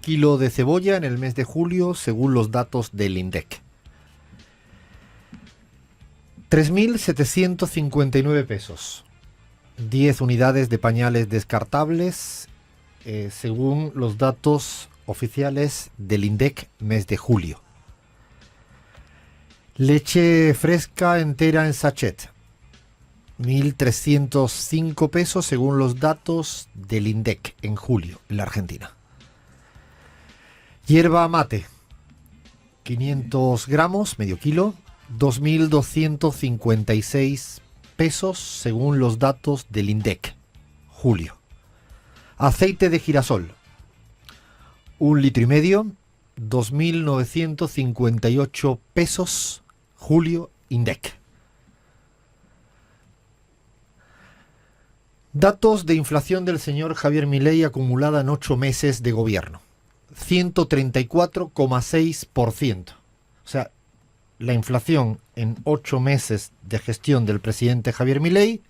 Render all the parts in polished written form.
kilo de cebolla en el mes de julio según los datos del INDEC? 3.759 pesos. 10 unidades de pañales descartables según los datos oficiales del INDEC mes de julio. Leche fresca entera en sachet. 1.305 pesos según los datos del INDEC en julio en la Argentina. Hierba mate, 500 gramos, medio kilo, 2.256 pesos según los datos del INDEC, julio. Aceite de girasol, 1,5 litros, 2.958 pesos, julio, INDEC. Datos de inflación del señor Javier Milei acumulada en 8 meses de gobierno. 134,6%. O sea, la inflación en 8 meses de gestión del presidente Javier Milei,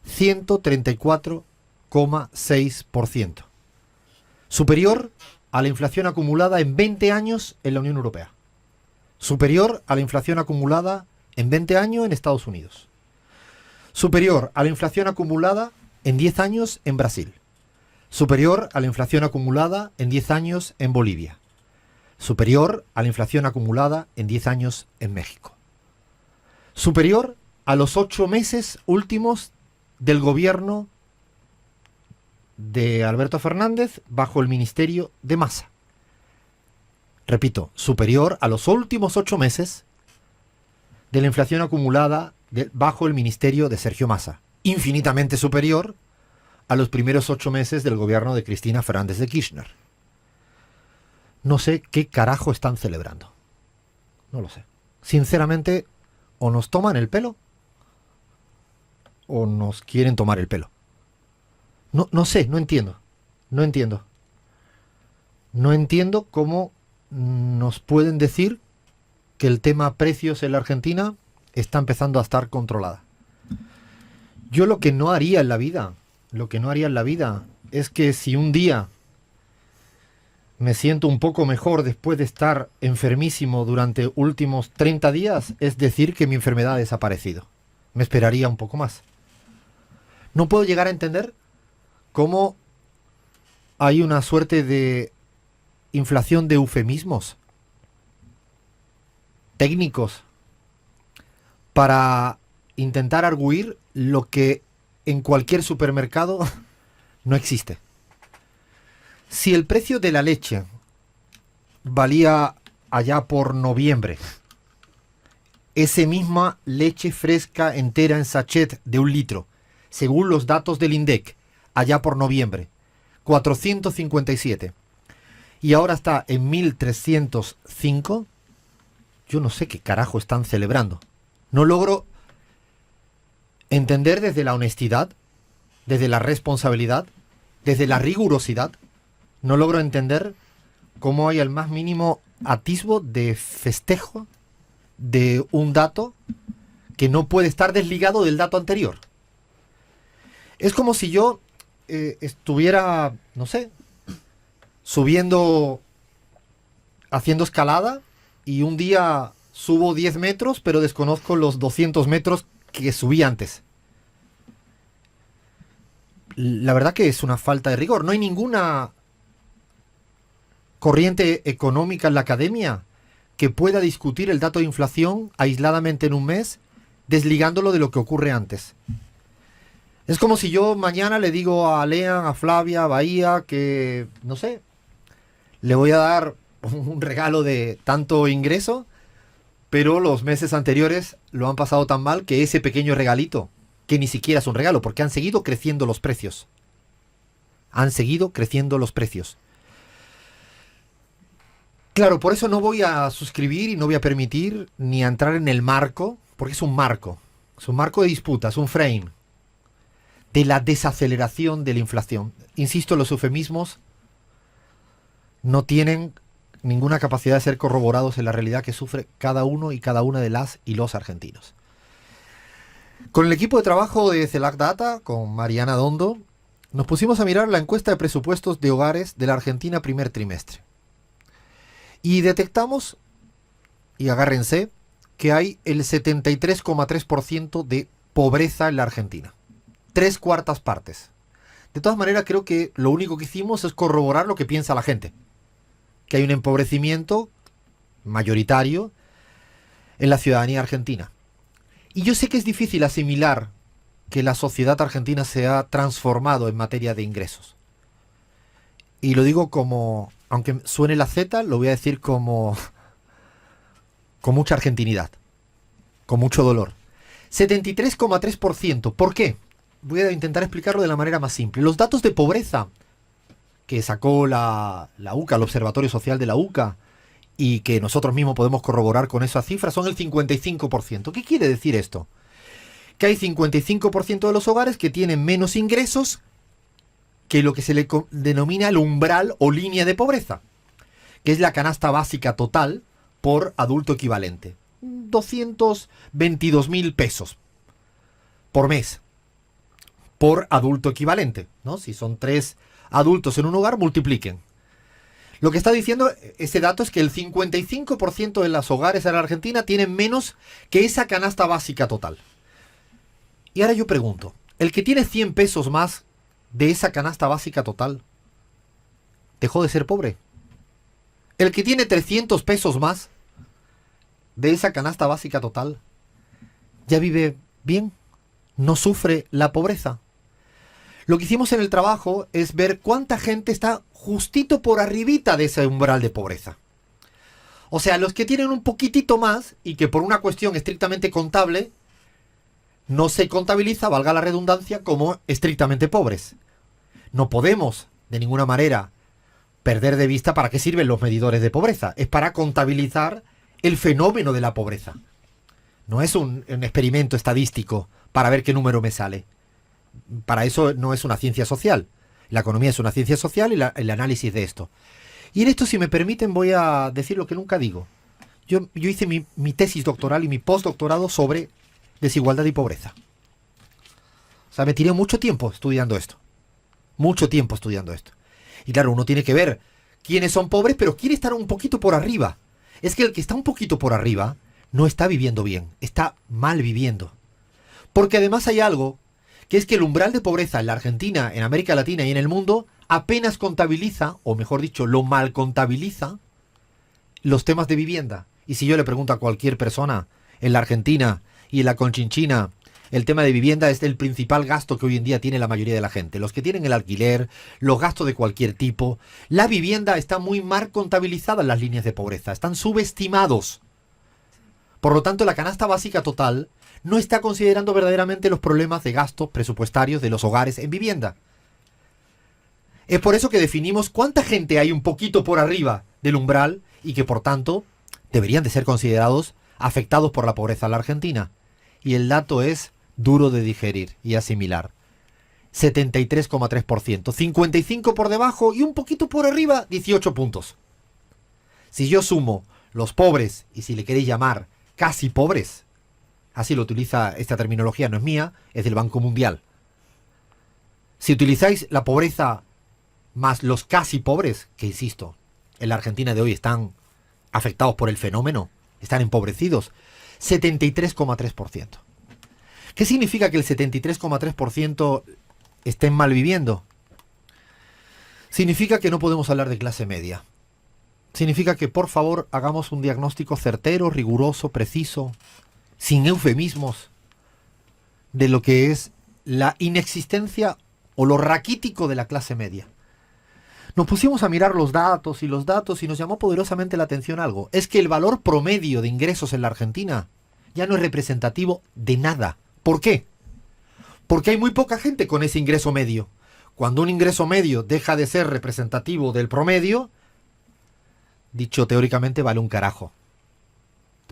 134,6%. Superior a la inflación acumulada en 20 años en la Unión Europea. Superior a la inflación acumulada en 20 años en Estados Unidos. Superior a la inflación acumulada en 10 años en Brasil. Superior a la inflación acumulada en 10 años en Bolivia. Superior a la inflación acumulada en 10 años en México. Superior a los 8 meses últimos del gobierno de Alberto Fernández bajo el ministerio de Massa. Repito, superior a los últimos 8 meses de la inflación acumulada bajo el ministerio de Sergio Massa. Infinitamente superior a los primeros 8 meses del gobierno de Cristina Fernández de Kirchner. No sé qué carajo están celebrando. No lo sé. Sinceramente, o nos toman el pelo o nos quieren tomar el pelo. No sé, no entiendo. No entiendo. No entiendo cómo nos pueden decir que el tema precios en la Argentina está empezando a estar controlada. Yo lo que no haría en la vida es que si un día me siento un poco mejor después de estar enfermísimo durante últimos 30 días, es decir que mi enfermedad ha desaparecido. Me esperaría un poco más. No puedo llegar a entender cómo hay una suerte de inflación de eufemismos técnicos para intentar argüir lo que en cualquier supermercado no existe. Si el precio de la leche valía allá por noviembre, esa misma leche fresca entera en sachet de 1 litro, según los datos del INDEC, allá por noviembre, 457, y ahora está en 1.305, yo no sé qué carajo están celebrando. No logro entender desde la honestidad, desde la responsabilidad, desde la rigurosidad, no logro entender cómo hay el más mínimo atisbo de festejo de un dato que no puede estar desligado del dato anterior. Es como si yo estuviera, no sé, subiendo, haciendo escalada, y un día subo 10 metros, pero desconozco los 200 metros que subí antes. La verdad que es una falta de rigor. No hay ninguna corriente económica en la academia que pueda discutir el dato de inflación aisladamente en un mes, desligándolo de lo que ocurre antes. Es como si yo mañana le digo a Lean, a Flavia, a Bahía, que, no sé, le voy a dar un regalo de tanto ingreso, pero los meses anteriores lo han pasado tan mal que ese pequeño regalito, que ni siquiera es un regalo, porque han seguido creciendo los precios. Han seguido creciendo los precios. Claro, por eso no voy a suscribir y no voy a permitir ni a entrar en el marco, porque es un marco de disputa, es un frame de la desaceleración de la inflación. Insisto, los eufemismos no tienen ninguna capacidad de ser corroborados en la realidad que sufre cada uno y cada una de las y los argentinos. Con el equipo de trabajo de CELAC Data, con Mariana Dondo, Nos pusimos a mirar la encuesta de presupuestos de hogares de la Argentina primer trimestre. Y detectamos, y agárrense, que hay el 73,3% de pobreza en la Argentina. 3/4 partes. De todas maneras, creo que lo único que hicimos es corroborar lo que piensa la gente. Que hay un empobrecimiento mayoritario en la ciudadanía argentina. Y yo sé que es difícil asimilar que la sociedad argentina se ha transformado en materia de ingresos. Y lo digo como, aunque suene la Z, lo voy a decir como con mucha argentinidad, con mucho dolor. 73,3%. ¿Por qué? Voy a intentar explicarlo de la manera más simple. Los datos de pobreza que sacó la UCA, el Observatorio Social de la UCA, y que nosotros mismos podemos corroborar con esa cifra, son el 55%. ¿Qué quiere decir esto? Que hay 55% de los hogares que tienen menos ingresos que lo que se le denomina el umbral o línea de pobreza, que es la canasta básica total por adulto equivalente. 222.000 pesos por mes por adulto equivalente, ¿no? Si son 3 adultos en un hogar, multipliquen. Lo que está diciendo ese dato es que el 55% de los hogares en la Argentina tienen menos que esa canasta básica total. Y ahora yo pregunto, ¿el que tiene 100 pesos más de esa canasta básica total dejó de ser pobre? ¿El que tiene 300 pesos más de esa canasta básica total ya vive bien? ¿No sufre la pobreza? Lo que hicimos en el trabajo es ver cuánta gente está justito por arribita de ese umbral de pobreza. O sea, los que tienen un poquitito más y que por una cuestión estrictamente contable no se contabiliza, valga la redundancia, como estrictamente pobres. No podemos, de ninguna manera, perder de vista para qué sirven los medidores de pobreza. Es para contabilizar el fenómeno de la pobreza. No es un experimento estadístico para ver qué número me sale. Para eso no es una ciencia social. La economía es una ciencia social y el análisis de esto. Y en esto, si me permiten, voy a decir lo que nunca digo. Yo hice mi tesis doctoral y mi postdoctorado sobre desigualdad y pobreza. O sea, me tiré mucho tiempo estudiando esto. Mucho tiempo estudiando esto. Y claro, uno tiene que ver quiénes son pobres, pero quién está un poquito por arriba. Es que el que está un poquito por arriba no está viviendo bien, está mal viviendo. Porque además hay algo, que es que el umbral de pobreza en la Argentina, en América Latina y en el mundo apenas contabiliza, o mejor dicho, lo mal contabiliza, los temas de vivienda. Y si yo le pregunto a cualquier persona en la Argentina y en la Conchinchina, el tema de vivienda es el principal gasto que hoy en día tiene la mayoría de la gente. Los que tienen el alquiler, los gastos de cualquier tipo. La vivienda está muy mal contabilizada en las líneas de pobreza, están subestimados. Por lo tanto, la canasta básica total no está considerando verdaderamente los problemas de gastos presupuestarios de los hogares en vivienda. Es por eso que definimos cuánta gente hay un poquito por arriba del umbral y que, por tanto, deberían de ser considerados afectados por la pobreza en la Argentina. Y el dato es duro de digerir y asimilar. 73,3%. 55 por debajo y un poquito por arriba, 18 puntos. Si yo sumo los pobres, y si le queréis llamar casi pobres, así lo utiliza esta terminología, no es mía, es del Banco Mundial. Si utilizáis la pobreza más los casi pobres, que insisto, en la Argentina de hoy están afectados por el fenómeno, están empobrecidos, 73,3%. ¿Qué significa que el 73,3% estén mal viviendo? Significa que no podemos hablar de clase media. Significa que, por favor, hagamos un diagnóstico certero, riguroso, preciso, sin eufemismos, de lo que es la inexistencia o lo raquítico de la clase media. Nos pusimos a mirar los datos y nos llamó poderosamente la atención algo. Es que el valor promedio de ingresos en la Argentina ya no es representativo de nada. ¿Por qué? Porque hay muy poca gente con ese ingreso medio. Cuando un ingreso medio deja de ser representativo del promedio, dicho teóricamente, vale un carajo.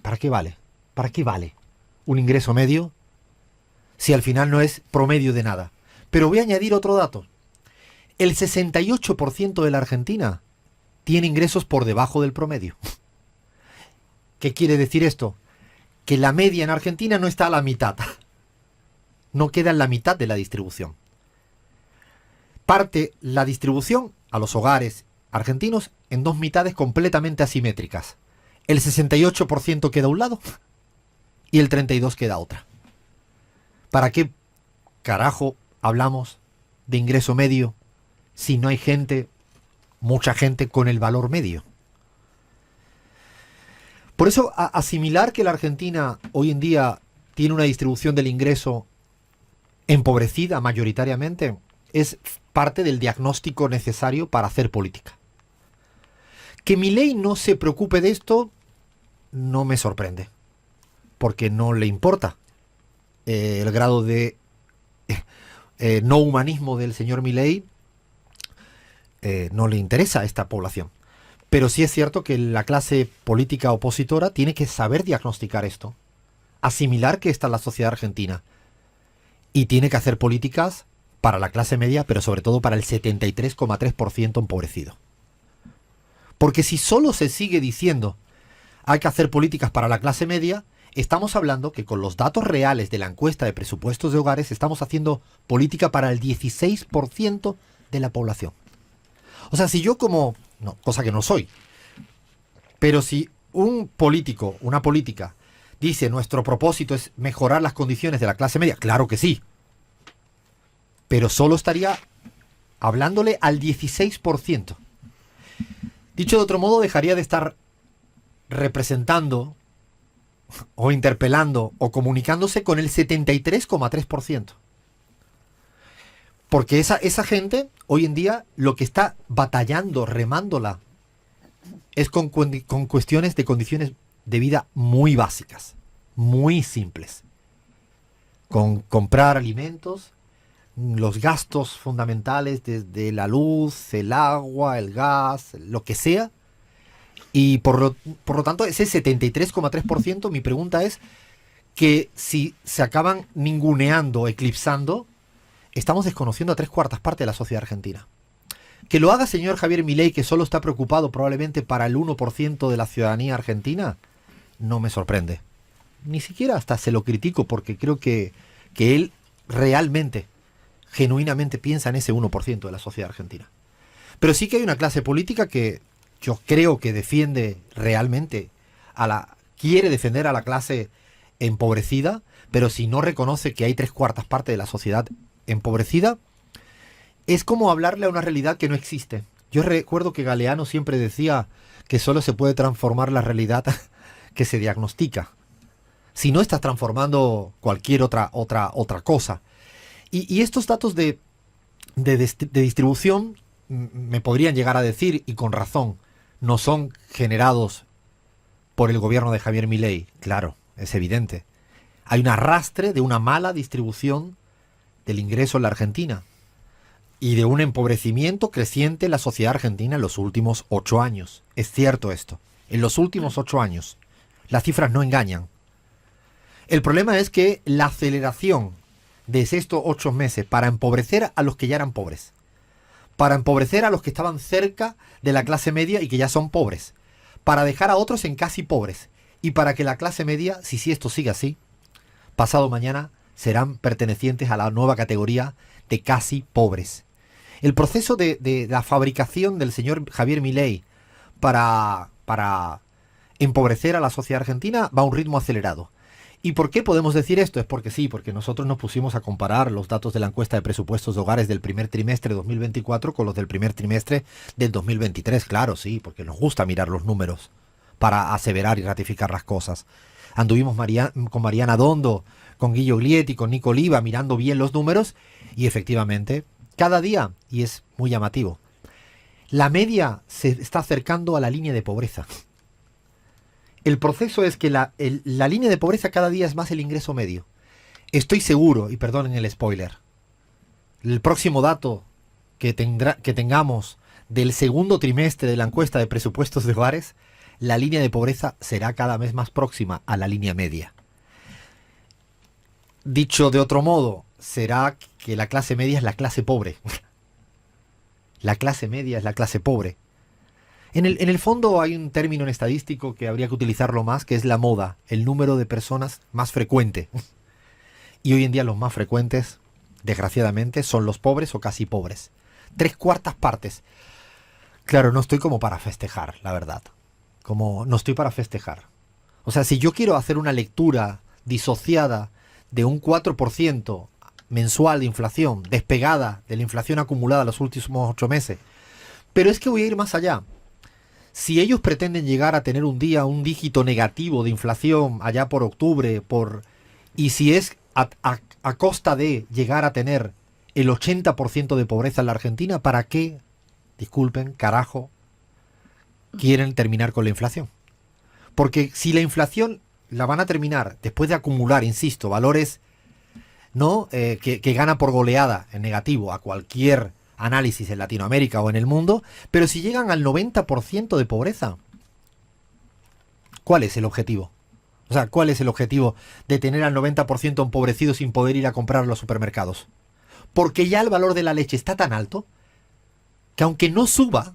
¿Para qué vale? ¿Para qué vale un ingreso medio si al final no es promedio de nada? Pero voy a añadir otro dato. El 68% de la Argentina tiene ingresos por debajo del promedio. ¿Qué quiere decir esto? Que la media en Argentina no está a la mitad. No queda en la mitad de la distribución. parte la distribución a los hogares argentinos en dos mitades completamente asimétricas. El 68% queda a un lado y el 32% queda a otra. ¿Para qué carajo hablamos de ingreso medio si no hay gente, mucha gente con el valor medio? Por eso, asimilar que la Argentina hoy en día tiene una distribución del ingreso empobrecida mayoritariamente es parte del diagnóstico necesario para hacer política. Que Milei no se preocupe de esto no me sorprende, porque no le importa el grado de no humanismo del señor Milei, no le interesa a esta población. Pero sí es cierto que la clase política opositora tiene que saber diagnosticar esto, asimilar que esta es la sociedad argentina y tiene que hacer políticas para la clase media, pero sobre todo para el 73,3% empobrecido. Porque si solo se sigue diciendo hay que hacer políticas para la clase media, estamos hablando que con los datos reales de la encuesta de presupuestos de hogares estamos haciendo política para el 16% de la población. O sea, si yo como... No, cosa que no soy. Pero si un político, una política, dice nuestro propósito es mejorar las condiciones de la clase media, claro que sí. Pero solo estaría hablándole al 16%. Dicho de otro modo, dejaría de estar representando o interpelando o comunicándose con el 73,3%. Porque esa gente, hoy en día, lo que está batallando, remándola, es con cuestiones de condiciones de vida muy básicas, muy simples. Con comprar alimentos, los gastos fundamentales desde la luz, el agua, el gas, lo que sea. Y por lo tanto, ese 73,3%, mi pregunta es que si se acaban ninguneando, eclipsando, estamos desconociendo a 3/4 de la sociedad argentina. Que lo haga señor Javier Milei, que solo está preocupado probablemente para el 1% de la ciudadanía argentina, no me sorprende. Ni siquiera hasta se lo critico, porque creo que él realmente, genuinamente piensa en ese 1% de la sociedad argentina. Pero sí que hay una clase política que yo creo que defiende realmente quiere defender a la clase empobrecida, pero si no reconoce que hay 3/4 de la sociedad empobrecida, es como hablarle a una realidad que no existe. Yo recuerdo que Galeano siempre decía que solo se puede transformar la realidad que se diagnostica. Si no, estás transformando cualquier otra cosa. Y estos datos de distribución me podrían llegar a decir, y con razón, no son generados por el gobierno de Javier Milei. Claro, es evidente. Hay un arrastre de una mala distribución del ingreso en la Argentina y de un empobrecimiento creciente en la sociedad argentina en los últimos 8 años. Es cierto esto. En los últimos 8 años. Las cifras no engañan. El problema es que la aceleración de estos 8 meses para empobrecer a los que ya eran pobres, para empobrecer a los que estaban cerca de la clase media y que ya son pobres, para dejar a otros en casi pobres, y para que la clase media, si esto sigue así, pasado mañana serán pertenecientes a la nueva categoría de casi pobres. El proceso de la fabricación del señor Javier Milei para empobrecer a la sociedad argentina va a un ritmo acelerado. ¿Y por qué podemos decir esto? Es porque sí, porque nosotros nos pusimos a comparar los datos de la encuesta de presupuestos de hogares del primer trimestre de 2024 con los del primer trimestre del 2023. Claro, sí, porque nos gusta mirar los números para aseverar y ratificar las cosas. Anduvimos con Mariana Dondo, con Guillo Glietti, con Nico Oliva, mirando bien los números, y efectivamente, cada día, y es muy llamativo, la media se está acercando a la línea de pobreza. El proceso es que la línea de pobreza cada día es más el ingreso medio. Estoy seguro, y perdonen el spoiler, el próximo dato que tengamos del segundo trimestre de la encuesta de presupuestos de hogares, la línea de pobreza será cada vez más próxima a la línea media. Dicho de otro modo, será que la clase media es la clase pobre. La clase media es la clase pobre. En el fondo hay un término en estadístico que habría que utilizarlo más, que es la moda, el número de personas más frecuente. Y hoy en día los más frecuentes, desgraciadamente, son los pobres o casi pobres. 3/4 partes. Claro, no estoy como para festejar, la verdad. Como no estoy para festejar. O sea, si yo quiero hacer una lectura disociada de un 4% mensual de inflación, despegada de la inflación acumulada los últimos 8 meses, pero es que voy a ir más allá. Si ellos pretenden llegar a tener un día un dígito negativo de inflación allá por octubre, y si es a costa de llegar a tener el 80% de pobreza en la Argentina, ¿para qué, disculpen, carajo, quieren terminar con la inflación? Porque si la inflación la van a terminar después de acumular, insisto, valores, ¿no? Que gana por goleada en negativo a cualquier análisis en Latinoamérica o en el mundo, pero si llegan al 90% de pobreza, ¿cuál es el objetivo? O sea, ¿cuál es el objetivo de tener al 90% empobrecido sin poder ir a comprar a los supermercados? Porque ya el valor de la leche está tan alto que aunque no suba,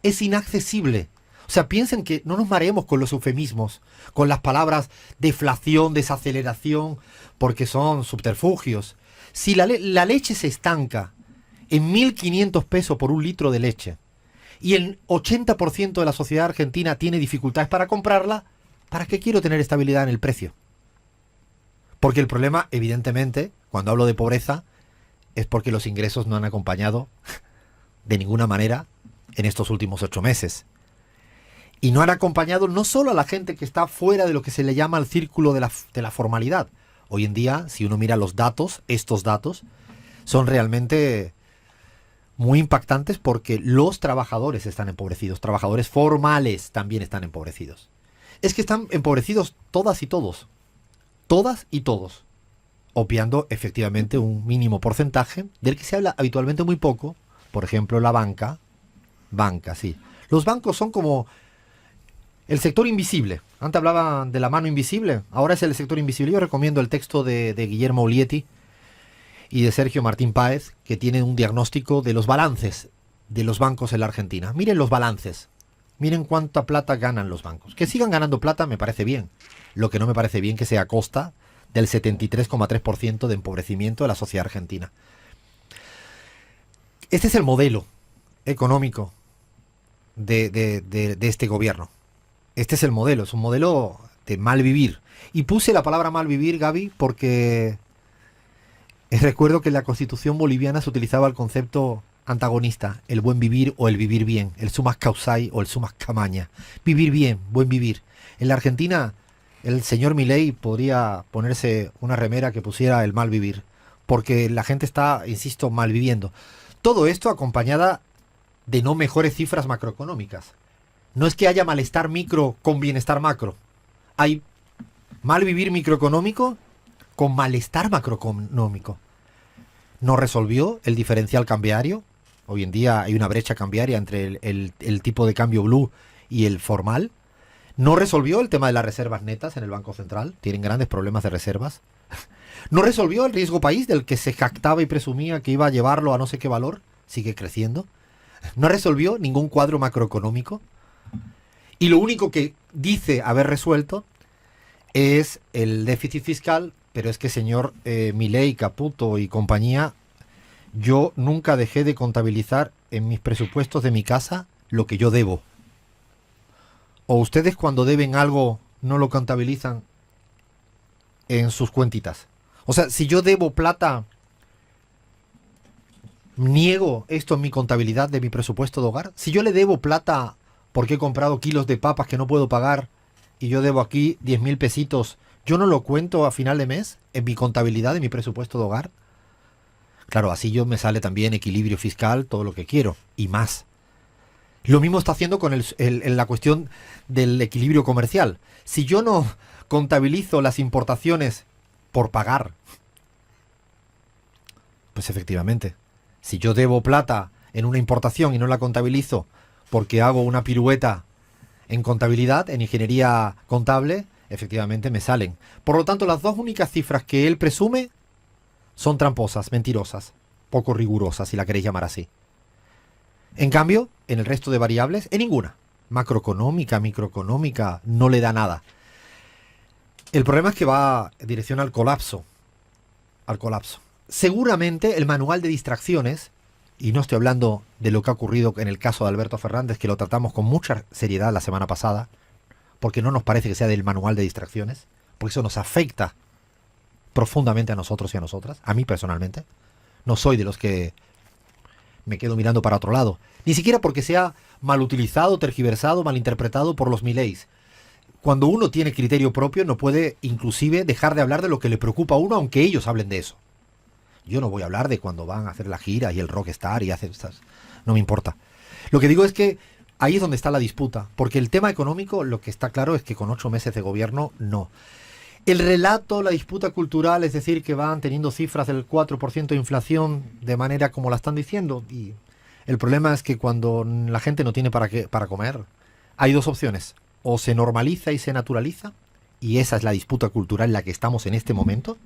es inaccesible. O sea, piensen que no nos mareemos con los eufemismos, con las palabras deflación, desaceleración, porque son subterfugios. Si la leche se estanca en 1.500 pesos por un litro de leche y el 80% de la sociedad argentina tiene dificultades para comprarla, ¿para qué quiero tener estabilidad en el precio? Porque el problema, evidentemente, cuando hablo de pobreza, es porque los ingresos no han acompañado de ninguna manera en estos últimos 8 meses. Y no han acompañado no solo a la gente que está fuera de lo que se le llama el círculo de la formalidad. Hoy en día, si uno mira los datos, estos datos son realmente muy impactantes porque los trabajadores están empobrecidos. Trabajadores formales también están empobrecidos. Es que están empobrecidos todas y todos. Todas y todos. Obviando efectivamente un mínimo porcentaje del que se habla habitualmente muy poco. Por ejemplo, la banca. Banca, sí. Los bancos son como el sector invisible. Antes hablaban de la mano invisible, ahora es el sector invisible. Yo recomiendo el texto de Guillermo Olieti y de Sergio Martín Páez, que tienen un diagnóstico de los balances de los bancos en la Argentina. Miren los balances, miren cuánta plata ganan los bancos. Que sigan ganando plata me parece bien. Lo que no me parece bien que sea a costa del 73,3% de empobrecimiento de la sociedad argentina. Este es el modelo económico de este gobierno. Este es el modelo, es un modelo de mal vivir. Y puse la palabra mal vivir, Gaby, porque recuerdo que en la Constitución boliviana se utilizaba el concepto antagonista, el buen vivir o el vivir bien, el sumas causai o el sumas camaña. Vivir bien, buen vivir. En la Argentina, el señor Milei podría ponerse una remera que pusiera el mal vivir, porque la gente está, insisto, mal viviendo. Todo esto acompañada de no mejores cifras macroeconómicas. No es que haya malestar micro con bienestar macro. Hay mal vivir microeconómico con malestar macroeconómico. No resolvió el diferencial cambiario. Hoy en día hay una brecha cambiaria entre el tipo de cambio blue y el formal. No resolvió el tema de las reservas netas en el Banco Central. Tienen grandes problemas de reservas. No resolvió el riesgo país del que se jactaba y presumía que iba a llevarlo a no sé qué valor. Sigue creciendo. No resolvió ningún cuadro macroeconómico. Y lo único que dice haber resuelto es el déficit fiscal, pero es que señor Milei, Caputo y compañía, yo nunca dejé de contabilizar en mis presupuestos de mi casa lo que yo debo. ¿O ustedes cuando deben algo no lo contabilizan en sus cuentitas? O sea, si yo debo plata, niego esto en mi contabilidad de mi presupuesto de hogar. Si yo le debo plata porque he comprado kilos de papas que no puedo pagar y yo debo aquí 10.000 pesitos, ¿yo no lo cuento a final de mes en mi contabilidad de mi presupuesto de hogar? Claro, así yo me sale también equilibrio fiscal, todo lo que quiero y más. Lo mismo está haciendo con la cuestión del equilibrio comercial. Si yo no contabilizo las importaciones por pagar, pues efectivamente, si yo debo plata en una importación y no la contabilizo porque hago una pirueta en contabilidad, en ingeniería contable, efectivamente me salen. Por lo tanto, las dos únicas cifras que él presume son tramposas, mentirosas, poco rigurosas, si la queréis llamar así. En cambio, en el resto de variables, en ninguna. Macroeconómica, microeconómica, no le da nada. El problema es que va en dirección al colapso. Al colapso. Seguramente el manual de distracciones y no estoy hablando de lo que ha ocurrido en el caso de Alberto Fernández, que lo tratamos con mucha seriedad la semana pasada, porque no nos parece que sea del manual de distracciones, porque eso nos afecta profundamente a nosotros y a nosotras, a mí personalmente. No soy de los que me quedo mirando para otro lado, ni siquiera porque sea mal utilizado, tergiversado, malinterpretado por los mileis. Cuando uno tiene criterio propio no puede inclusive dejar de hablar de lo que le preocupa a uno, aunque ellos hablen de eso. Yo no voy a hablar de cuando van a hacer la gira y el rockstar y hacen estas... No me importa. Lo que digo es que ahí es donde está la disputa, porque el tema económico, lo que está claro es que con 8 meses de gobierno, no. El relato, la disputa cultural, es decir, que van teniendo cifras del 4% de inflación de manera como la están diciendo, y el problema es que cuando la gente no tiene para comer, hay dos opciones. O se normaliza y se naturaliza, y esa es la disputa cultural en la que estamos en este momento,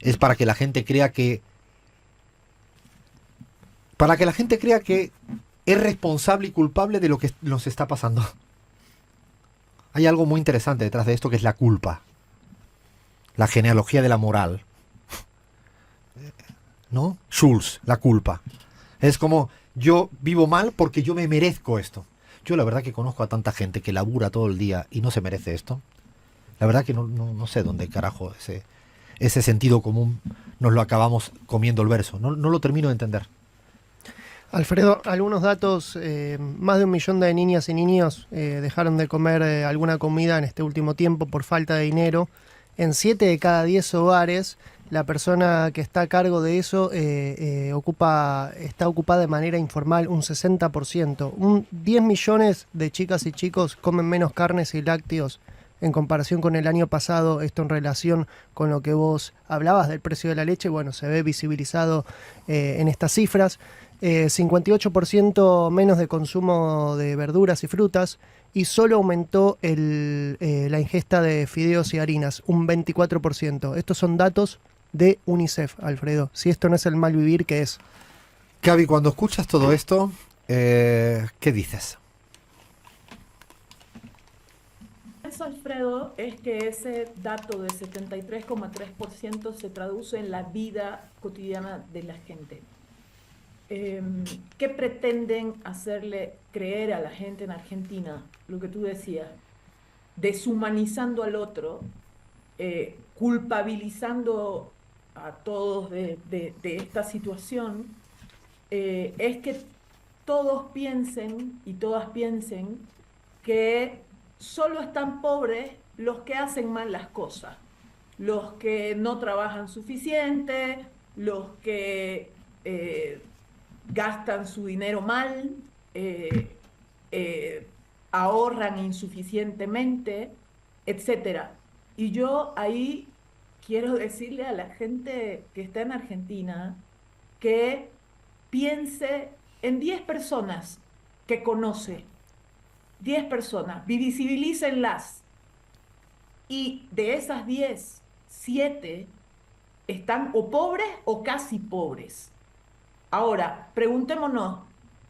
es para que la gente crea que... Para que la gente crea que es responsable y culpable de lo que nos está pasando. Hay algo muy interesante detrás de esto, que es la culpa. La genealogía de la moral. ¿No? Schulz, la culpa. Es como, yo vivo mal porque yo me merezco esto. Yo la verdad que conozco a tanta gente que labura todo el día y no se merece esto. La verdad que no sé dónde carajo ese sentido común nos lo acabamos comiendo el verso. No lo termino de entender. Alfredo, algunos datos, más de 1 millón de niñas y niños dejaron de comer alguna comida en este último tiempo por falta de dinero. En 7 de cada 10 hogares, la persona que está a cargo de eso está ocupada de manera informal, un 60%. 10 millones de chicas y chicos comen menos carnes y lácteos en comparación con el año pasado. Esto en relación con lo que vos hablabas del precio de la leche, bueno, se ve visibilizado en estas cifras. 58% menos de consumo de verduras y frutas, y solo aumentó la ingesta de fideos y harinas, un 24%. Estos son datos de UNICEF, Alfredo. Si esto no es el mal vivir, ¿qué es? Gaby, cuando escuchas todo esto, ¿qué dices? Alfredo, es que ese dato de 73,3% se traduce en la vida cotidiana de la gente. ¿Qué pretenden hacerle creer a la gente en Argentina? Lo que tú decías, deshumanizando al otro, culpabilizando a todos de esta situación, es que todos piensen y todas piensen que solo están pobres los que hacen mal las cosas, los que no trabajan suficiente, los que gastan su dinero mal, ahorran insuficientemente, etc. Y yo ahí quiero decirle a la gente que está en Argentina que piense en 10 personas que conoce, 10 personas, visibilícenlas. Y de esas 10, 7 están o pobres o casi pobres. Ahora, preguntémonos,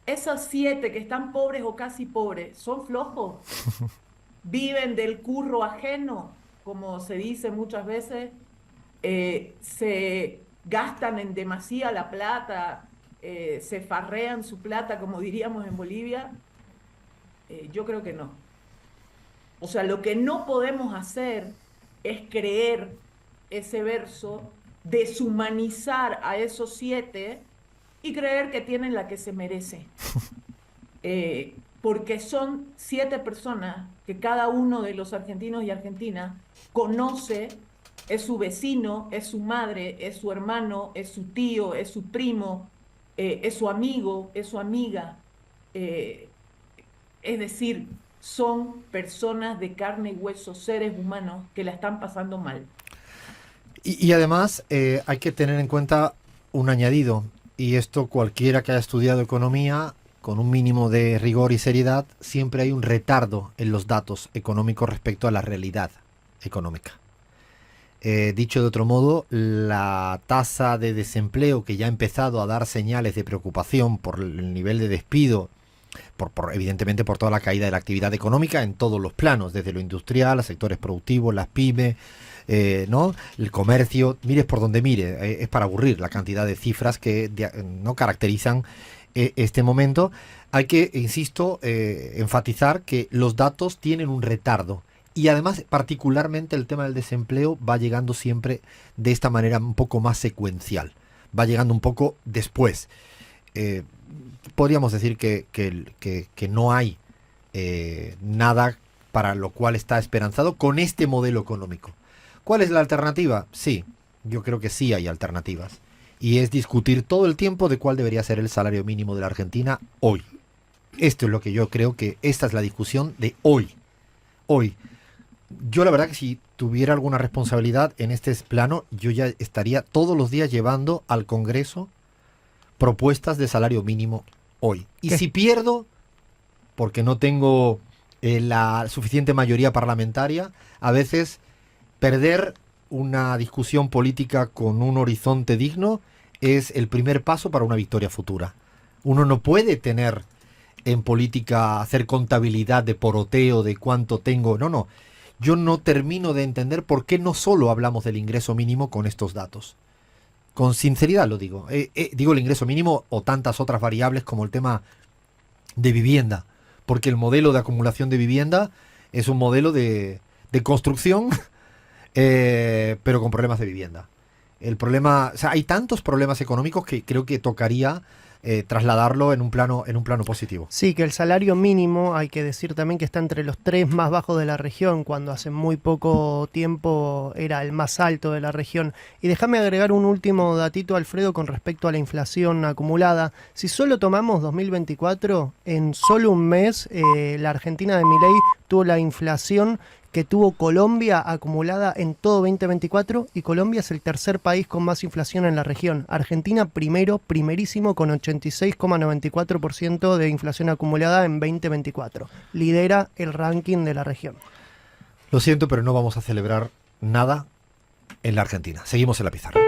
¿esos 7 que están pobres o casi pobres son flojos? ¿Viven del curro ajeno, como se dice muchas veces? ¿Se gastan en demasía la plata? ¿Se farrean su plata, como diríamos en Bolivia? Yo creo que no. O sea, lo que no podemos hacer es creer ese verso, deshumanizar a esos 7 y creer que tienen la que se merece. Porque son 7 personas que cada uno de los argentinos y argentinas conoce, es su vecino, es su madre, es su hermano, es su tío, es su primo, es su amigo, es su amiga. Es decir, son personas de carne y hueso, seres humanos que la están pasando mal. Y además hay que tener en cuenta un añadido, y esto cualquiera que haya estudiado economía, con un mínimo de rigor y seriedad, siempre hay un retardo en los datos económicos respecto a la realidad económica. Dicho de otro modo, la tasa de desempleo, que ya ha empezado a dar señales de preocupación por el nivel de despido, evidentemente por toda la caída de la actividad económica en todos los planos, desde lo industrial, a sectores productivos, las pymes, ¿no? El comercio, mires por donde mire, es para aburrir la cantidad de cifras que no caracterizan este momento. Hay que, insisto, enfatizar que los datos tienen un retardo. Y además, particularmente el tema del desempleo va llegando siempre de esta manera un poco más secuencial. Va llegando un poco después. Podríamos decir que no hay nada para lo cual está esperanzado con este modelo económico. ¿Cuál es la alternativa? Sí, yo creo que sí hay alternativas. Y es discutir todo el tiempo de cuál debería ser el salario mínimo de la Argentina hoy. Esto es lo que yo creo que esta es la discusión de hoy. Hoy. Yo la verdad que si tuviera alguna responsabilidad en este plano, yo ya estaría todos los días llevando al Congreso propuestas de salario mínimo hoy. Y si pierdo, porque no tengo la suficiente mayoría parlamentaria, a veces perder una discusión política con un horizonte digno es el primer paso para una victoria futura. Uno no puede tener en política, hacer contabilidad de poroteo, de cuánto tengo. No, no. Yo no termino de entender por qué no solo hablamos del ingreso mínimo con estos datos. Con sinceridad lo digo. Digo el ingreso mínimo o tantas otras variables como el tema de vivienda. Porque el modelo de acumulación de vivienda es un modelo de construcción, pero con problemas de vivienda. El problema, o sea, hay tantos problemas económicos que creo que tocaría trasladarlo en un plano positivo. Sí, que el salario mínimo, hay que decir también que está entre los 3 más bajos de la región, cuando hace muy poco tiempo era el más alto de la región. Y déjame agregar un último datito, Alfredo, con respecto a la inflación acumulada. Si solo tomamos 2024, en solo un mes, la Argentina de Milei tuvo la inflación que tuvo Colombia acumulada en todo 2024, y Colombia es el tercer país con más inflación en la región. Argentina primerísimo con 86,94% de inflación acumulada en 2024. Lidera el ranking de la región. Lo siento, pero no vamos a celebrar nada en la Argentina. Seguimos en la pizarra.